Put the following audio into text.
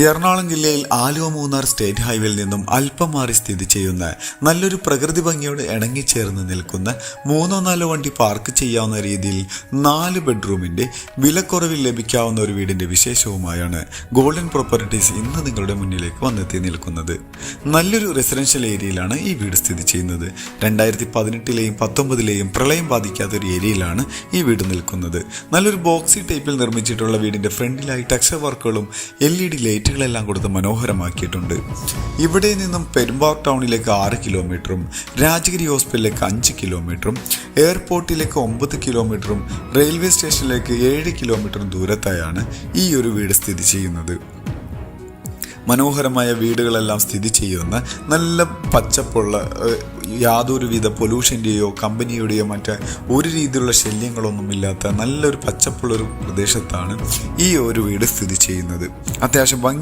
എറണാകുളം ജില്ലയിൽ ആലുവ മൂന്നാർ സ്റ്റേറ്റ് ഹൈവേയിൽ നിന്നും അല്പം മാറി സ്ഥിതി ചെയ്യുന്ന നല്ലൊരു പ്രകൃതി ഭംഗിയോട് ഇണങ്ങിച്ചേർന്ന് നിൽക്കുന്ന 3-4 വണ്ടി പാർക്ക് ചെയ്യാവുന്ന രീതിയിൽ 4 ബെഡ്റൂമിൻ്റെ വിലക്കുറവിൽ ലഭിക്കാവുന്ന ഒരു വീടിൻ്റെ വിശേഷവുമായാണ് ഗോൾഡൻ പ്രോപ്പർട്ടീസ് ഇന്ന് നിങ്ങളുടെ മുന്നിലേക്ക് വന്നെത്തി നിൽക്കുന്നത്. നല്ലൊരു റെസിഡൻഷ്യൽ ഏരിയയിലാണ് ഈ വീട് സ്ഥിതി ചെയ്യുന്നത്. 2018-ലെയും 19-ലെയും പ്രളയം ബാധിക്കാത്തൊരു ഏരിയയിലാണ് ഈ വീട് നിൽക്കുന്നത്. നല്ലൊരു ബോക്സി ടൈപ്പിൽ നിർമ്മിച്ചിട്ടുള്ള വീടിൻ്റെ ഫ്രണ്ടിലായി ടെക്സ്ചർ വർക്കുകളും LED ലൈറ്റുകളെല്ലാം കൊടുത്ത് മനോഹരമാക്കിയിട്ടുണ്ട്. ഇവിടെ നിന്നും പെരുമ്പാവൂർ ടൗണിലേക്ക് 6 കിലോമീറ്ററും രാജഗിരി ഹോസ്പിറ്റലിലേക്ക് 5 കിലോമീറ്ററും എയർപോർട്ടിലേക്ക് 9 കിലോമീറ്ററും റെയിൽവേ സ്റ്റേഷനിലേക്ക് 7 കിലോമീറ്ററും ദൂരത്തായാണ് ഈ ഒരു വീട് സ്ഥിതി ചെയ്യുന്നത്. മനോഹരമായ വീടുകളെല്ലാം സ്ഥിതി ചെയ്യുന്ന നല്ല പച്ചപ്പുള്ള യാതൊരുവിധ പൊല്യൂഷൻ്റെയോ കമ്പനിയുടെയോ മറ്റ് ഒരു രീതിയിലുള്ള ശല്യങ്ങളൊന്നുമില്ലാത്ത നല്ലൊരു പച്ചപ്പുള്ളൊരു പ്രദേശത്താണ് ഈ ഒരു വീട് സ്ഥിതി ചെയ്യുന്നത്. അത്യാവശ്യം